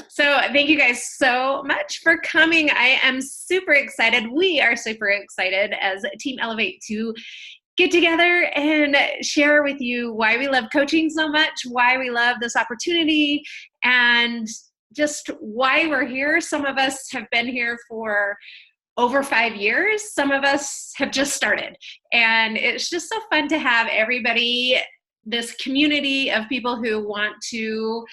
So thank you guys so much for coming. I am super excited. We are super excited as Team Elevate to get together and share with you why we love coaching so much, why we love this opportunity, and just why we're here. Some of us have been here for over 5 years. Some of us have just started. And it's just so fun to have everybody, this community of people who want to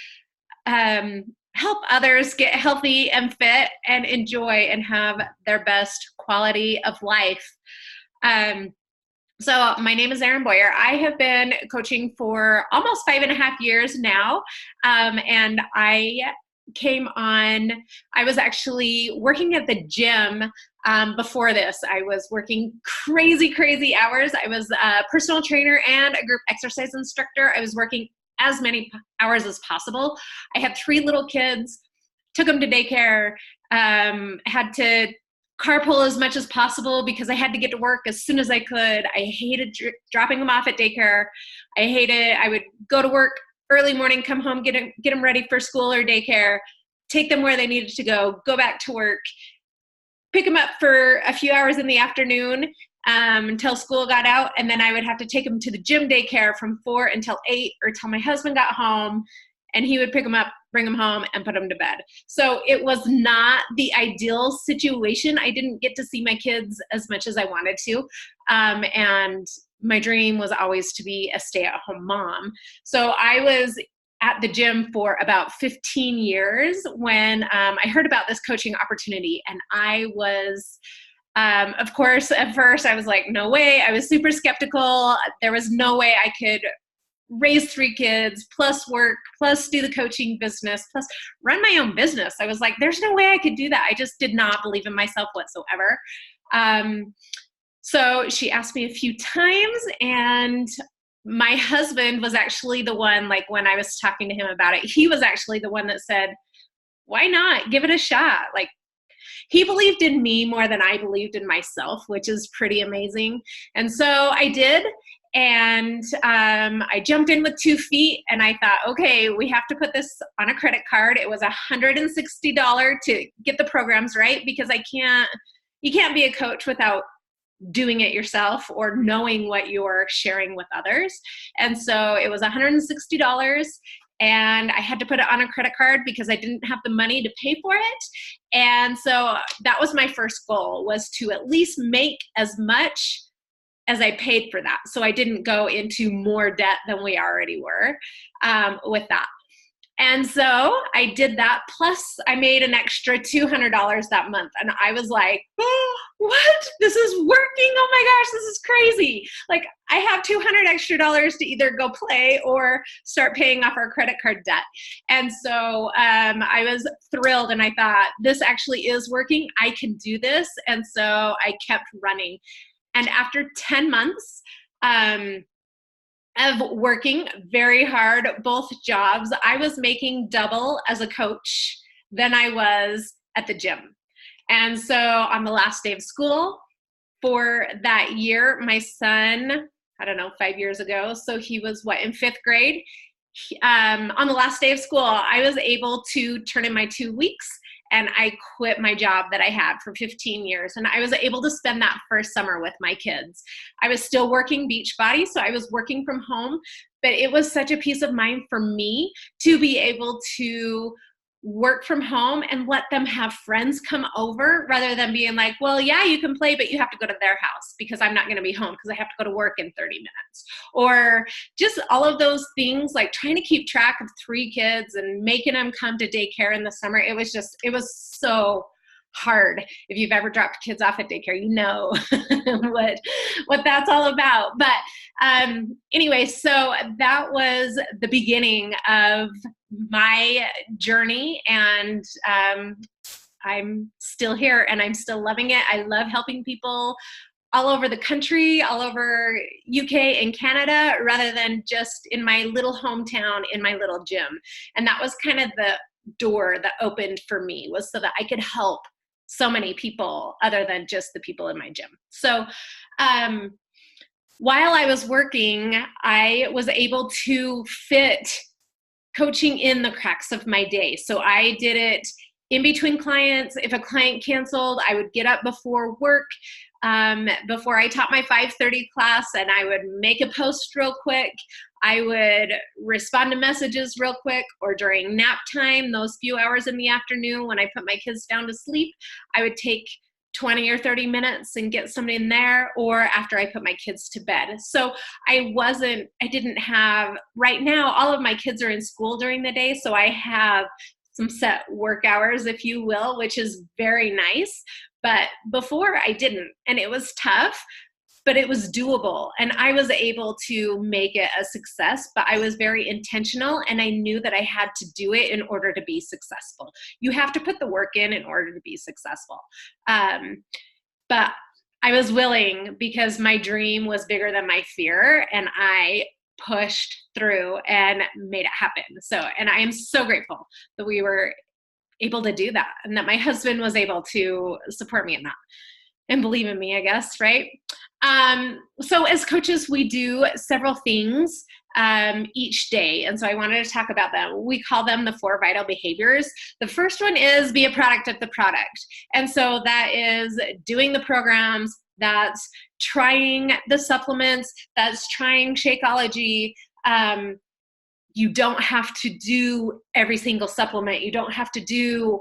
help others get healthy and fit and enjoy and have their best quality of life. So my name is Erin. I have been coaching for almost 5.5 years now. And I was actually working at the gym before this. I was working crazy hours. I was a personal trainer and a group exercise instructor. I was working as many hours as possible. I had 3 little kids, took them to daycare, had to carpool as much as possible because I had to get to work as soon as I could. I hated dropping them off at daycare. I would go to work early morning, come home, get them ready for school or daycare, take them where they needed to go back to work, pick them up for a few hours in the afternoon until school got out, and then I would have to take them to the gym daycare from 4 until 8 or till my husband got home, and he would pick them up, bring them home, and put them to bed. So it was not the ideal situation. I didn't get to see my kids as much as I wanted to, and my dream was always to be a stay-at-home mom. So I was at the gym for about 15 years when I heard about this coaching opportunity, and I was of course, at first I was like, no way. I was super skeptical. There was no way I could raise 3 kids, plus work, plus do the coaching business, plus run my own business. I was like, there's no way I could do that. I just did not believe in myself whatsoever. So she asked me a few times, and my husband was actually the one, like when I was talking to him about it, he was actually the one that said, why not? Give it a shot. Like, he believed in me more than I believed in myself, which is pretty amazing. And so I did. And I jumped in with 2 feet, and I thought, okay, we have to put this on a credit card. It was $160 to get the programs right, because you can't be a coach without doing it yourself or knowing what you're sharing with others. And so it was $160. And I had to put it on a credit card because I didn't have the money to pay for it. And so that was my first goal, was to at least make as much as I paid for that. So I didn't go into more debt than we already were with that. And so I did that. Plus I made an extra $200 that month. And I was like, oh, what? This is working. Oh my gosh, this is crazy. Like, I have $200 extra to either go play or start paying off our credit card debt. And so I was thrilled, and I thought, this actually is working. I can do this. And so I kept running. And after 10 months, of working very hard, both jobs, I was making double as a coach than I was at the gym. And so on the last day of school for that year, my son, 5 years ago, so he was in 5th grade. On the last day of school, I was able to turn in my 2 weeks, and I quit my job that I had for 15 years. And I was able to spend that first summer with my kids. I was still working Beachbody, so I was working from home, but it was such a peace of mind for me to be able to work from home and let them have friends come over, rather than being like, well, yeah, you can play, but you have to go to their house because I'm not going to be home because I have to go to work in 30 minutes. Or just all of those things, like trying to keep track of 3 kids and making them come to daycare in the summer. It was so hard. If you've ever dropped kids off at daycare, you know what that's all about. But anyway, so that was the beginning of my journey, and I'm still here, and I'm still loving it. I love helping people all over the country, all over UK and Canada, rather than just in my little hometown, in my little gym. And that was kind of the door that opened for me, was so that I could help so many people other than just the people in my gym. So while I was working, I was able to fit coaching in the cracks of my day. So I did it in between clients. If a client canceled, I would get up before work, before I taught my 5:30 class, and I would make a post real quick. I would respond to messages real quick, or during nap time, those few hours in the afternoon when I put my kids down to sleep, I would take 20 or 30 minutes and get something in there, or after I put my kids to bed. So right now, all of my kids are in school during the day, so I have some set work hours, if you will, which is very nice. But before I didn't, and it was tough, but it was doable. And I was able to make it a success, but I was very intentional, and I knew that I had to do it in order to be successful. You have to put the work in order to be successful. But I was willing, because my dream was bigger than my fear, and I pushed through and made it happen. And I am so grateful that we were able to do that, and that my husband was able to support me in that and believe in me, I guess, right? So as coaches, we do several things each day. And so I wanted to talk about them. We call them the 4 vital behaviors. The first one is be a product of the product. And so that is doing the programs, that's trying the supplements, that's trying Shakeology. You don't have to do every single supplement. You don't have to do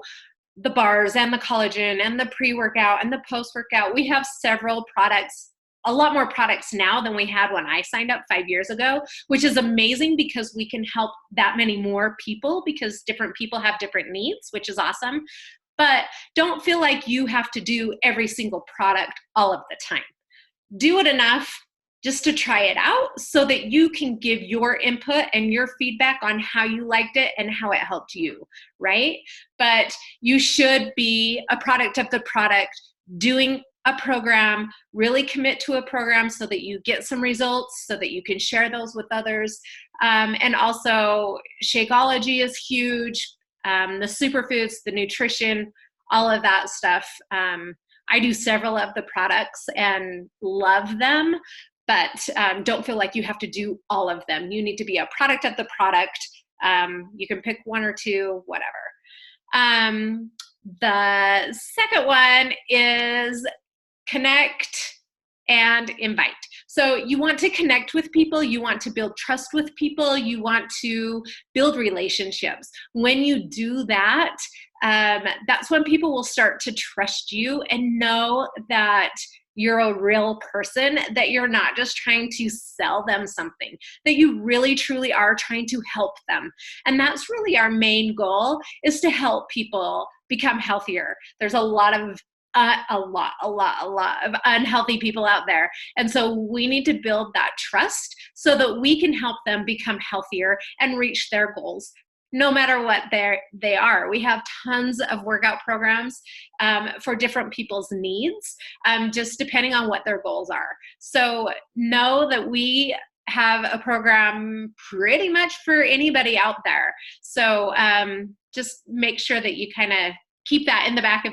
the bars and the collagen and the pre-workout and the post-workout. We have several products, a lot more products now than we had when I signed up 5 years ago, which is amazing because we can help that many more people, because different people have different needs, which is awesome. But don't feel like you have to do every single product all of the time. Do it enough just to try it out, so that you can give your input and your feedback on how you liked it and how it helped you, right? But you should be a product of the product, doing a program, really commit to a program so that you get some results, so that you can share those with others. And also, Shakeology is huge. The superfoods, the nutrition, all of that stuff. I do several of the products and love them, but don't feel like you have to do all of them. You need to be a product of the product. You can pick 1 or 2, whatever. The second one is connect and invite. So you want to connect with people, you want to build trust with people, you want to build relationships. When you do that, that's when people will start to trust you and know that you're a real person, that you're not just trying to sell them something, that you really truly are trying to help them. And that's really our main goal, is to help people become healthier. There's a lot of unhealthy people out there. And so we need to build that trust so that we can help them become healthier and reach their goals, no matter what they are. We have tons of workout programs for different people's needs, just depending on what their goals are. So know that we have a program pretty much for anybody out there. So just make sure that you kind of keep that in the back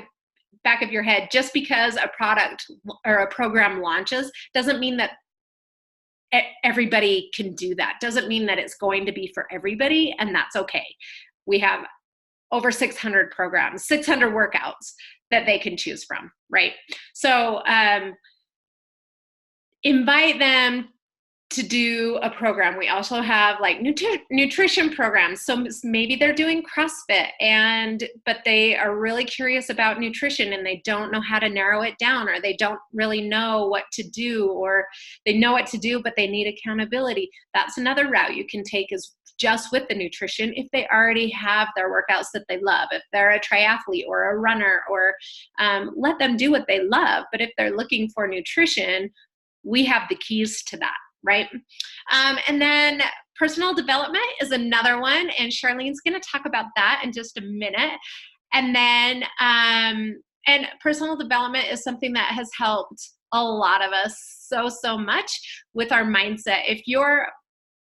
of your head. Just because a product or a program launches doesn't mean that everybody can do that. Doesn't mean that it's going to be for everybody, and that's okay. We have over 600 programs, 600 workouts that they can choose from, right? So invite them to do a program. We also have like nutrition programs. So maybe they're doing CrossFit, but they are really curious about nutrition and they don't know how to narrow it down, or they don't really know what to do, or they know what to do, but they need accountability. That's another route you can take, is just with the nutrition. If they already have their workouts that they love, if they're a triathlete or a runner, or let them do what they love. But if they're looking for nutrition, we have the keys to that. Right? And then personal development is another one, and Charlene's going to talk about that in just a minute. And then, and personal development is something that has helped a lot of us so much with our mindset. If your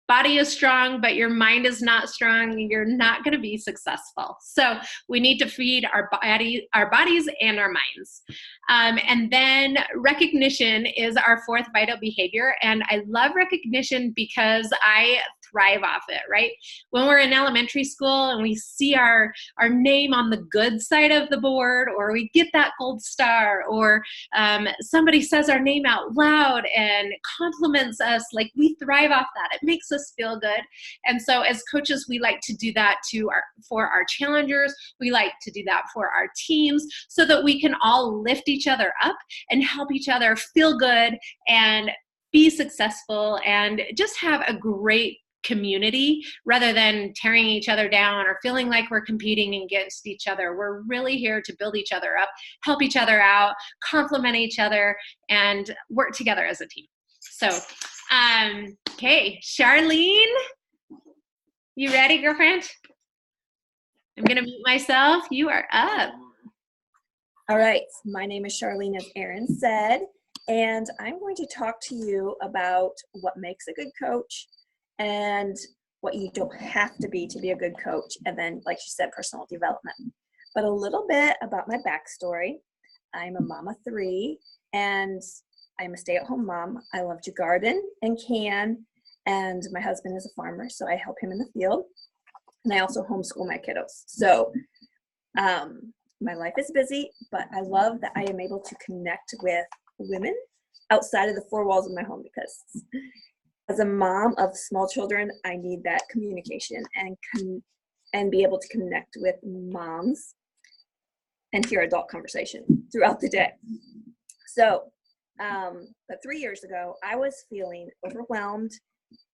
body is strong, but your mind is not strong, you're not going to be successful. So we need to feed our bodies and our minds. And then recognition is our 4th vital behavior. And I love recognition because I thrive off it, right? When we're in elementary school and we see our name on the good side of the board, or we get that gold star, or somebody says our name out loud and compliments us, like we thrive off that. It makes us feel good. And so as coaches, we like to do that for our challengers. We like to do that for our teams so that we can all lift each other up and help each other feel good and be successful and just have a great community rather than tearing each other down or feeling like we're competing against each other. We're really here to build each other up, help each other out, compliment each other, and work together as a team. So, okay, Charlene, you ready, girlfriend? I'm gonna mute myself. You are up. All right, my name is Charlene, as Erin said, and I'm going to talk to you about what makes a good coach and what you don't have to be a good coach, and then, like she said, personal development. But a little bit about my backstory. I'm a mom of 3, and I'm a stay-at-home mom. I love to garden and can, and my husband is a farmer, so I help him in the field, and I also homeschool my kiddos. So my life is busy, but I love that I am able to connect with women outside of the 4 walls of my home, because as a mom of small children, I need that communication and be able to connect with moms and hear adult conversation throughout the day. So, but 3 years ago, I was feeling overwhelmed.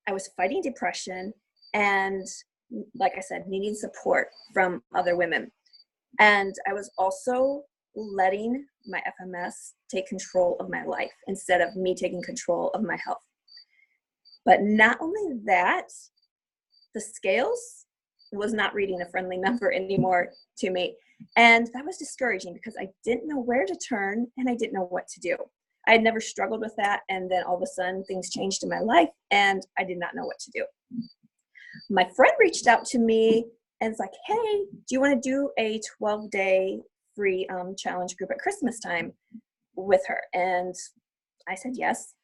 I was fighting depression and, like I said, needing support from other women. And I was also letting my FMS take control of my life instead of me taking control of my health. But not only that, the scales was not reading a friendly number anymore to me. And that was discouraging because I didn't know where to turn and I didn't know what to do. I had never struggled with that. And then all of a sudden things changed in my life and I did not know what to do. My friend reached out to me and it's like, hey, do you want to do a 12-day free challenge group at Christmas time with her? And I said yes.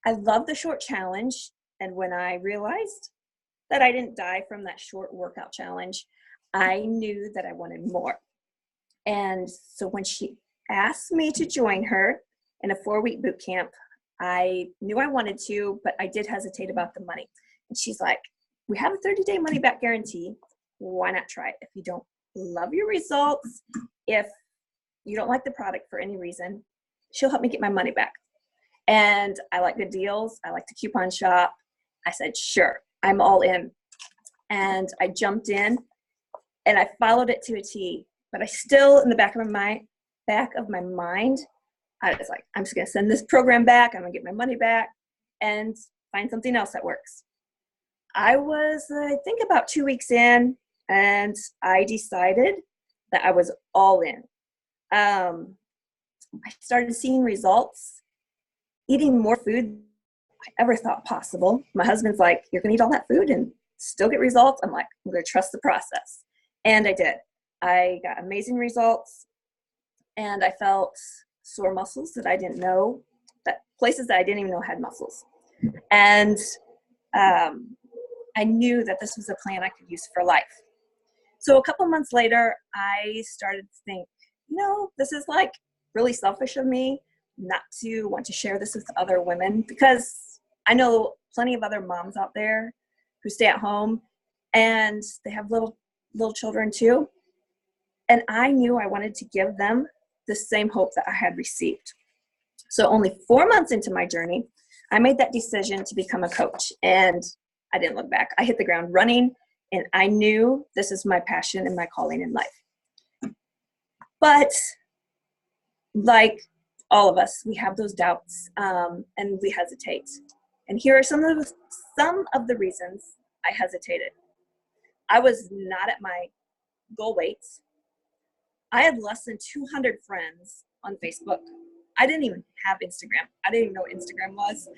I love the short challenge. And when I realized that I didn't die from that short workout challenge, I knew that I wanted more. And so when she asked me to join her in a 4-week boot camp, I knew I wanted to, but I did hesitate about the money. And she's like, we have a 30-day money back guarantee. Why not try it? If you don't love your results, if you don't like the product for any reason, she'll help me get my money back. And I like good deals. I like to coupon shop. I said, sure, I'm all in. And I jumped in and I followed it to a T. But I still, in the back of my mind, I was like, I'm just going to send this program back. I'm going to get my money back and find something else that works. I was, I think, about 2 weeks in, and I decided that I was all in. I started seeing results, eating more food than I ever thought possible. My husband's like, you're going to eat all that food and still get results? I'm like, I'm going to trust the process. And I did. I got amazing results, and I felt sore muscles that I didn't know, that places that I didn't even know had muscles. And I knew that this was a plan I could use for life. So a couple months later, I started to think, this is like really selfish of me not to want to share this with other women, because I know plenty of other moms out there who stay at home and they have little children too. And I knew I wanted to give them the same hope that I had received. So only 4 months into my journey, I made that decision to become a coach, and I didn't look back. I hit the ground running, and I knew this is my passion and my calling in life. But like all of us, we have those doubts, and we hesitate. And here are some of the reasons I hesitated. I was not at my goal weights. I had less than 200 friends on Facebook. I didn't even have Instagram. I didn't even know what Instagram was.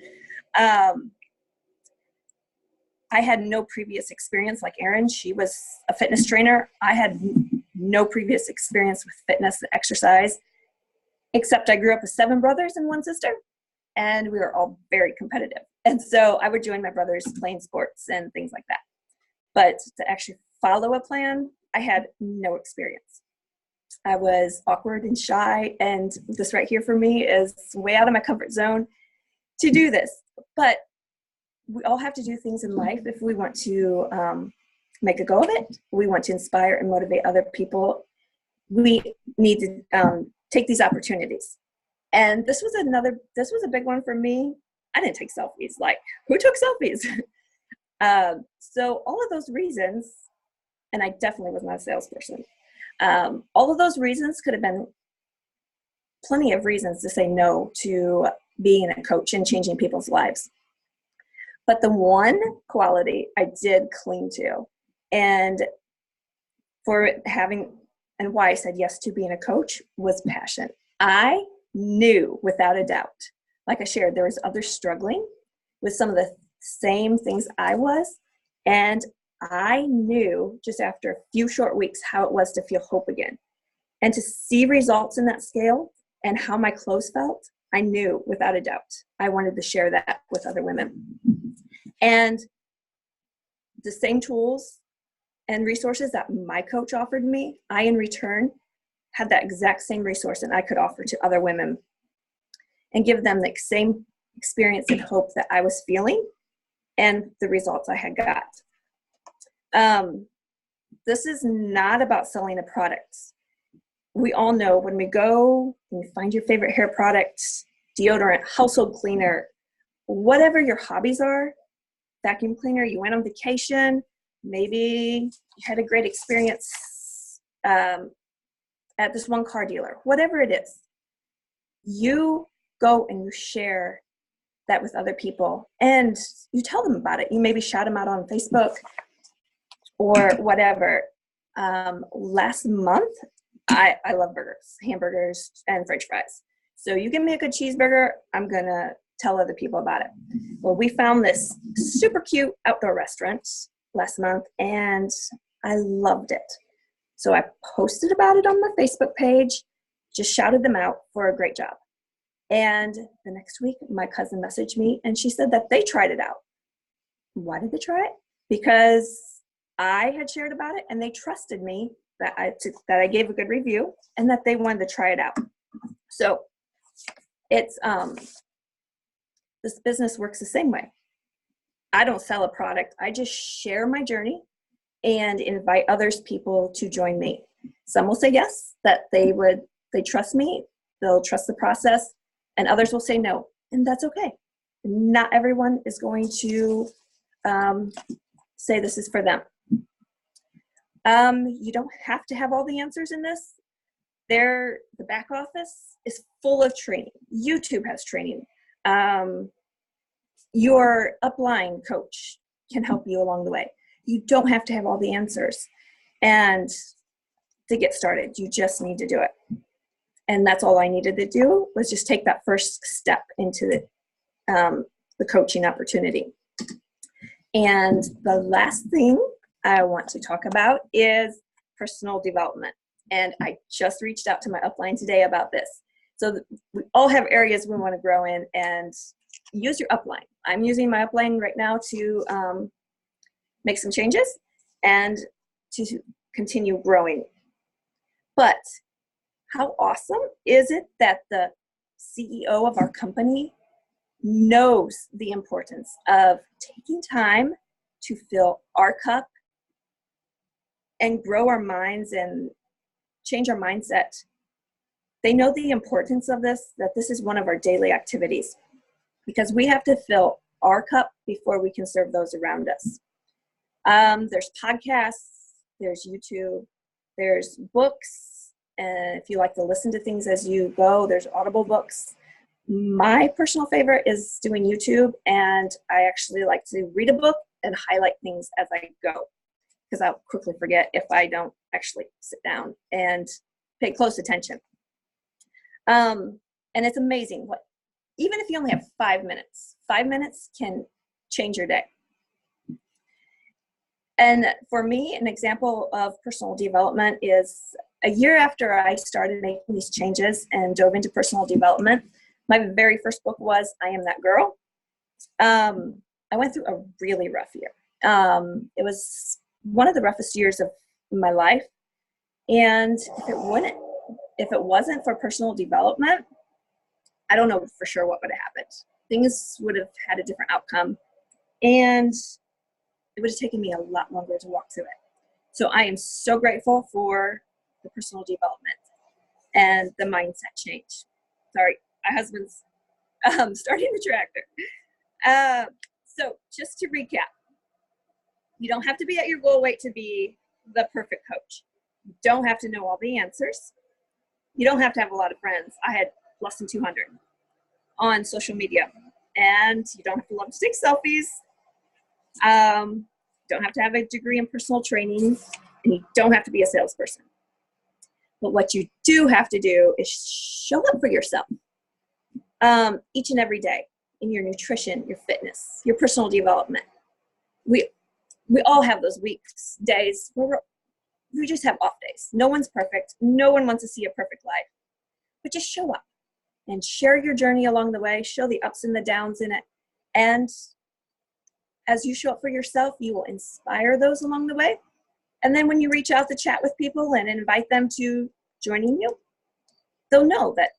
I had no previous experience like Erin. She was a fitness trainer. I had no previous experience with fitness and exercise, except I grew up with 7 brothers and 1 sister, and we were all very competitive. And so I would join my brothers playing sports and things like that. But to actually follow a plan, I had no experience. I was awkward and shy, and this right here for me is way out of my comfort zone to do this. But we all have to do things in life if we want to make a go of it. We want to inspire and motivate other people. We need to take these opportunities. And this was a big one for me. I didn't take selfies. Like, who took selfies? So all of those reasons, and I definitely was not a salesperson. All of those reasons could have been plenty of reasons to say no to being a coach and changing people's lives. But the one quality I did cling to, and for having, and why I said yes to being a coach, was passion. I knew without a doubt, like I shared, there was others struggling with some of the same things I was, and I knew just after a few short weeks how it was to feel hope again. And to see results in that scale and how my clothes felt, I knew without a doubt I wanted to share that with other women. And the same tools and resources that my coach offered me, I in return had that exact same resource that I could offer to other women and give them the same experience and hope that I was feeling and the results I had got. This is not about selling a product. We all know when we go and you find your favorite hair product, deodorant, household cleaner, whatever your hobbies are, vacuum cleaner, you went on vacation, maybe you had a great experience at this one car dealer, whatever it is, you go and you share that with other people and you tell them about it. You maybe shout them out on Facebook or whatever. Last month, I love burgers, hamburgers, and French fries. So you give me a good cheeseburger, I'm going to tell other people about it. Well, we found this super cute outdoor restaurant last month, and I loved it. So I posted about it on my Facebook page, just shouted them out for a great job. And the next week, my cousin messaged me, and she said that they tried it out. Why did they try it? Because I had shared about it, and they trusted me that I gave a good review, and that they wanted to try it out. So it's this business works the same way. I don't sell a product. I just share my journey and invite people to join me. Some will say yes, that they trust me, they'll trust the process, and others will say no, and that's okay. Not everyone is going to say this is for them. You don't have to have all the answers in this. The back office is full of training. YouTube has training. Your upline coach can help you along the way. You don't have to have all the answers. And to get started, you just need to do it. And that's all I needed to do, was just take that first step into the coaching opportunity. And the last thing I want to talk about is personal development. And I just reached out to my upline today about this. So we all have areas we want to grow in, and use your upline. I'm using my upline right now to make some changes and to continue growing. But how awesome is it that the CEO of our company knows the importance of taking time to fill our cup and grow our minds and change our mindset. They know the importance of this, that this is one of our daily activities, because we have to fill our cup before we can serve those around us. There's podcasts, there's YouTube, there's books, and if you like to listen to things as you go, there's Audible books. My personal favorite is doing YouTube, and I actually like to read a book and highlight things as I go, because I'll quickly forget if I don't actually sit down and pay close attention. And it's amazing what, even if you only have 5 minutes can change your day. And for me, an example of personal development is a year after I started making these changes and dove into personal development, my very first book was I Am That Girl. I went through a really rough year. It was one of the roughest years of my life. And if it wasn't for personal development, I don't know for sure what would have happened. Things would have had a different outcome, and it would have taken me a lot longer to walk through it. So I am so grateful for the personal development and the mindset change. Sorry, my husband's starting the tractor. So just to recap, you don't have to be at your goal weight to be the perfect coach. You don't have to know all the answers. You don't have to have a lot of friends. I had less than 200 on social media. And you don't have to love to take selfies. Don't have to have a degree in personal training. And you don't have to be a salesperson. But what you do have to do is show up for yourself each and every day in your nutrition, your fitness, your personal development. We all have those weeks, days where we just have off days. No one's perfect. No one wants to see a perfect life. But just show up and share your journey along the way. Show the ups and the downs in it. And as you show up for yourself, you will inspire those along the way. And then when you reach out to chat with people and invite them to joining you, they'll know that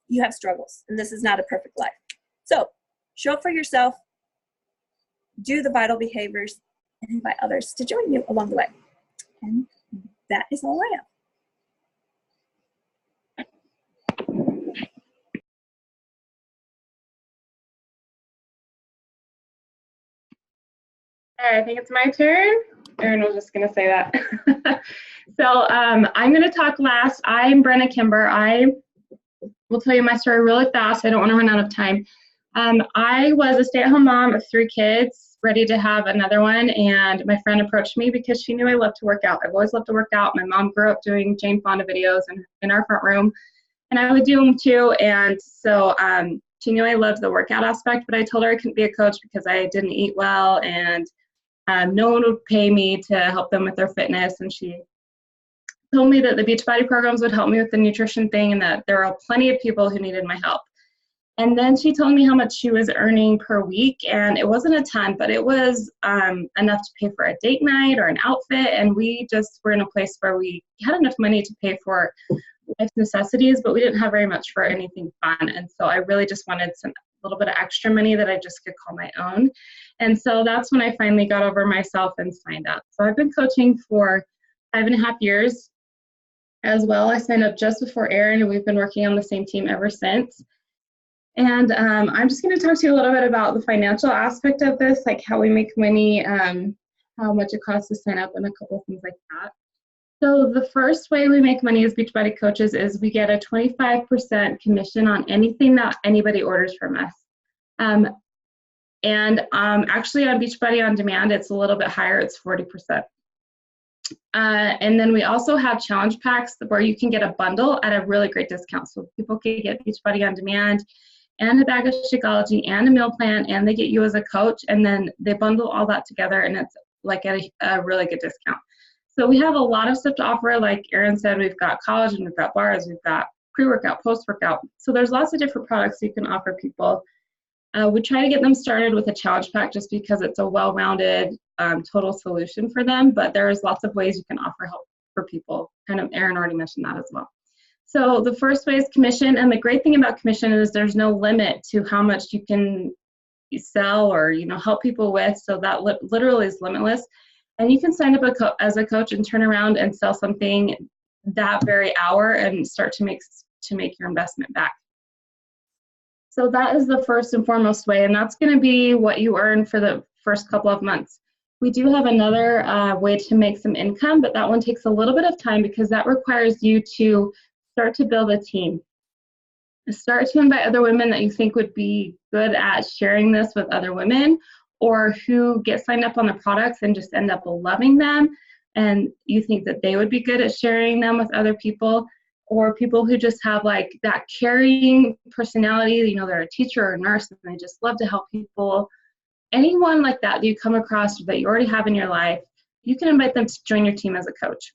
you have struggles and this is not a perfect life. So show up for yourself, do the vital behaviors, and invite others to join you along the way. And that is all I have. All right, I think it's my turn. Erin was just going to say that. So I'm going to talk last. I'm Brenna Kimber. I will tell you my story really fast. I don't want to run out of time. I was a stay-at-home mom of 3 kids, ready to have another one, and my friend approached me because she knew I loved to work out. I've always loved to work out. My mom grew up doing Jane Fonda videos in our front room, and I would do them too. And so she knew I loved the workout aspect, but I told her I couldn't be a coach because I didn't eat well, and no one would pay me to help them with their fitness. And she told me that the Beachbody programs would help me with the nutrition thing and that there are plenty of people who needed my help. And then she told me how much she was earning per week, and it wasn't a ton, but it was enough to pay for a date night or an outfit. And we just were in a place where we had enough money to pay for life's necessities, but we didn't have very much for anything fun. And so I really just wanted a little bit of extra money that I just could call my own. And so that's when I finally got over myself and signed up. So I've been coaching for 5.5 years as well. I signed up just before Erin, and we've been working on the same team ever since. And I'm just going to talk to you a little bit about the financial aspect of this, like how we make money, how much it costs to sign up, and a couple of things like that. So the first way we make money as Beachbody coaches is we get a 25% commission on anything that anybody orders from us. Actually on Beachbody On Demand, it's a little bit higher, it's 40%. And then we also have challenge packs where you can get a bundle at a really great discount. So people can get Beachbody On Demand and a bag of Shakeology and a meal plan, and they get you as a coach, and then they bundle all that together, and it's like at a really good discount. So we have a lot of stuff to offer. Like Erin said, we've got collagen, we've got bars, we've got pre-workout, post-workout. So there's lots of different products you can offer people. We try to get them started with a challenge pack just because it's a well-rounded total solution for them, but there's lots of ways you can offer help for people. Kind of Erin already mentioned that as well. So the first way is commission, and the great thing about commission is there's no limit to how much you can sell or help people with, so that literally is limitless. And you can sign up as a coach and turn around and sell something that very hour and start to make your investment back. So that is the first and foremost way, and that's going to be what you earn for the first couple of months. We do have another way to make some income, but that one takes a little bit of time because that requires you to start to build a team. Start to invite other women that you think would be good at sharing this with other women, or who get signed up on the products and just end up loving them, and you think that they would be good at sharing them with other people, or people who just have like that caring personality, they're a teacher or a nurse and they just love to help people. Anyone like that you come across that you already have in your life, you can invite them to join your team as a coach.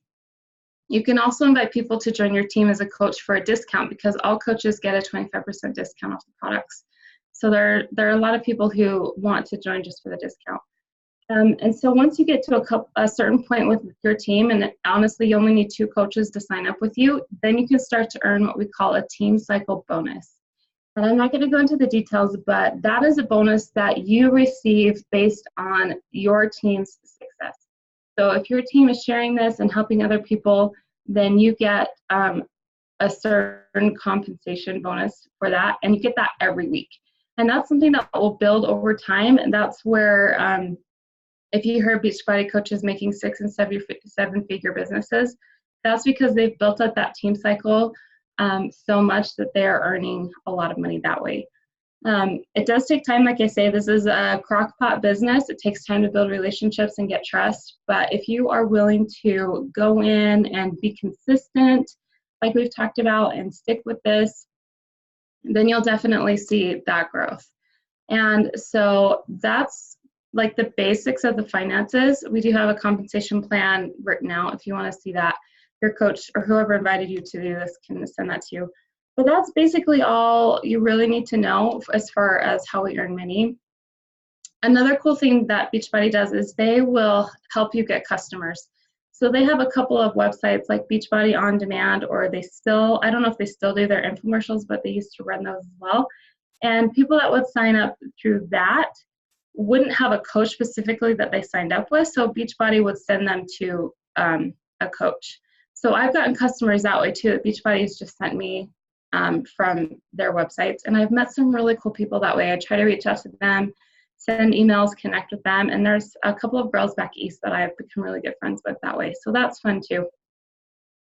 You can also invite people to join your team as a coach for a discount, because all coaches get a 25% discount off the products. So there are a lot of people who want to join just for the discount. And so once you get to a certain point with your team, and honestly, you only need 2 coaches to sign up with you, then you can start to earn what we call a team cycle bonus. And I'm not going to go into the details, but that is a bonus that you receive based on your team's success. So if your team is sharing this and helping other people, then you get a certain compensation bonus for that, and you get that every week. And that's something that will build over time, and that's where if you heard Beachbody coaches making 6- and 7-figure businesses, that's because they've built up that team cycle so much that they are earning a lot of money that way. It does take time. Like I say, this is a crock-pot business. It takes time to build relationships and get trust. But if you are willing to go in and be consistent, like we've talked about, and stick with this, then you'll definitely see that growth. And so that's like the basics of the finances. We do have a compensation plan written out. If you want to see that, your coach or whoever invited you to do this can send that to you. But that's basically all you really need to know as far as how we earn money. Another cool thing that Beachbody does is they will help you get customers. So they have a couple of websites like Beachbody On Demand, or I don't know if they still do their infomercials, but they used to run those as well. And people that would sign up through that wouldn't have a coach specifically that they signed up with, so Beachbody would send them to a coach. So I've gotten customers that way too. Beachbody's just sent me from their websites, and I've met some really cool people that way. I try to reach out to them, send emails, connect with them, and there's a couple of girls back east that I've become really good friends with that way, so that's fun too.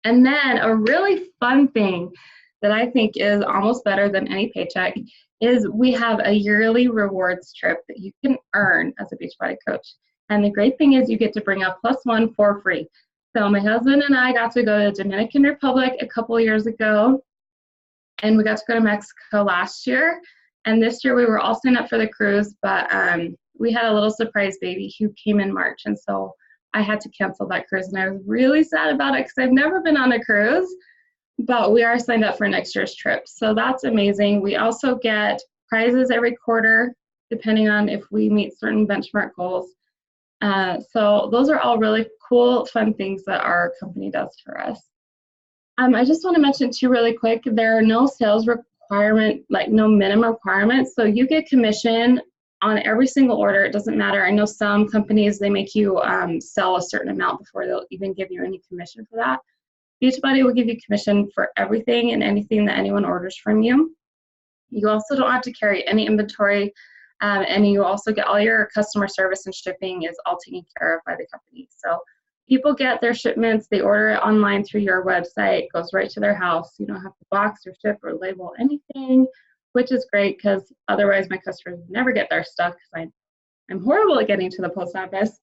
And then a really fun thing that I think is almost better than any paycheck is we have a yearly rewards trip that you can earn as a Beachbody coach. And the great thing is you get to bring a +1 for free. So my husband and I got to go to the Dominican Republic a couple years ago, and we got to go to Mexico last year. And this year we were all signed up for the cruise, but we had a little surprise baby who came in March, and so I had to cancel that cruise, and I was really sad about it because I've never been on a cruise, but we are signed up for next year's trip. So that's amazing. We also get prizes every quarter, depending on if we meet certain benchmark goals. So those are all really cool, fun things that our company does for us. I just want to mention too really quick, there are no sales requirement, like no minimum requirements. So you get commission on every single order. It doesn't matter. I know some companies, they make you sell a certain amount before they'll even give you any commission for that. Beachbody will give you commission for everything and anything that anyone orders from you. You also don't have to carry any inventory, and you also get all your customer service and shipping is all taken care of by the company. So people get their shipments, they order it online through your website, it goes right to their house. You don't have to box or ship or label anything, which is great because otherwise my customers never get their stuff because I'm horrible at getting to the post office.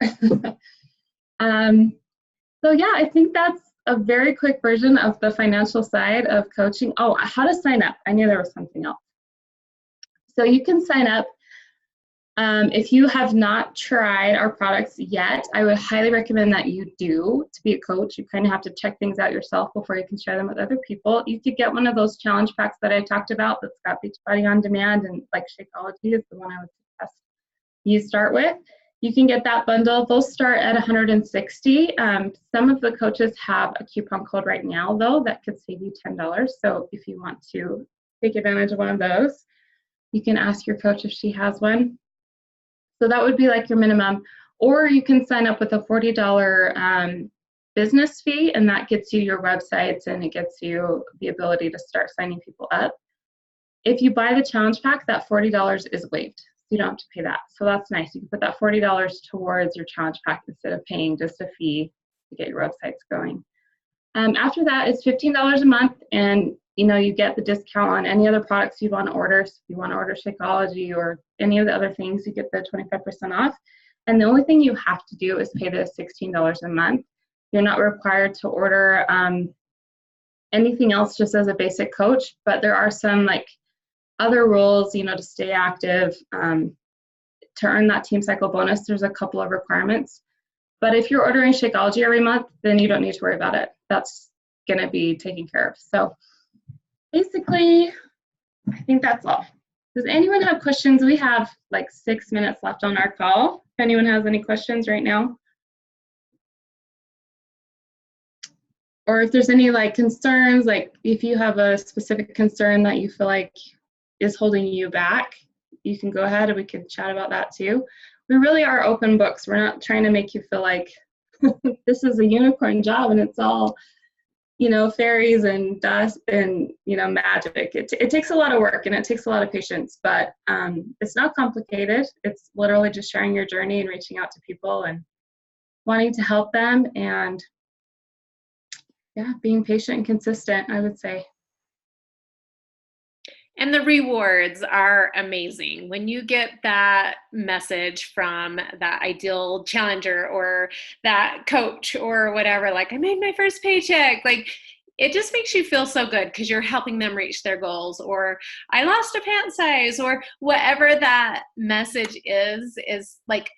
So yeah, I think that's a very quick version of the financial side of coaching. Oh, how to sign up. I knew there was something else. So you can sign up. If you have not tried our products yet, I would highly recommend that you do. To be a coach, you kind of have to check things out yourself before you can share them with other people. You could get one of those challenge packs that I talked about that's got Beachbody On Demand, and like Shakeology is the one I would suggest you start with. You can get that bundle. Those start at $160. Some of the coaches have a coupon code right now, though, that could save you $10. So if you want to take advantage of one of those, you can ask your coach if she has one. So that would be like your minimum. Or you can sign up with a $40 business fee, and that gets you your websites and it gets you the ability to start signing people up. If you buy the challenge pack, that $40 is waived. You don't have to pay that. So that's nice. You can put that $40 towards your challenge pack instead of paying just a fee to get your websites going. After that, it's $15 a month, and you get the discount on any other products you want to order. So if you want to order Shakeology or any of the other things, you get the 25% off. And the only thing you have to do is pay the $16 a month. You're not required to order anything else just as a basic coach, but there are some other rules, to stay active, to earn that team cycle bonus. There's a couple of requirements. But if you're ordering Shakeology every month, then you don't need to worry about it. That's going to be taken care of. So basically, I think that's all. Does anyone have questions? We have like 6 minutes left on our call. If anyone has any questions right now. Or if there's any like concerns, like if you have a specific concern that you feel like is holding you back, you can go ahead and we can chat about that too. We really are open books. We're not trying to make you feel like this is a unicorn job and it's all, you know, fairies and dust and, you know, magic. It takes a lot of work and it takes a lot of patience, but it's not complicated. It's literally just sharing your journey and reaching out to people and wanting to help them, and yeah, being patient and consistent, I would say. And the rewards are amazing. When you get that message from that ideal challenger or that coach or whatever, like, I made my first paycheck, like, it just makes you feel so good because you're helping them reach their goals, or I lost a pant size, or whatever that message is like,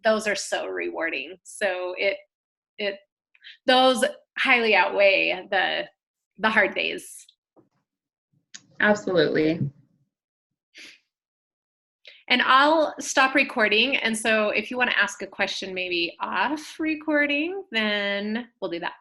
those are so rewarding. So those highly outweigh the hard days. Absolutely. And I'll stop recording. And so if you want to ask a question maybe off recording, then we'll do that.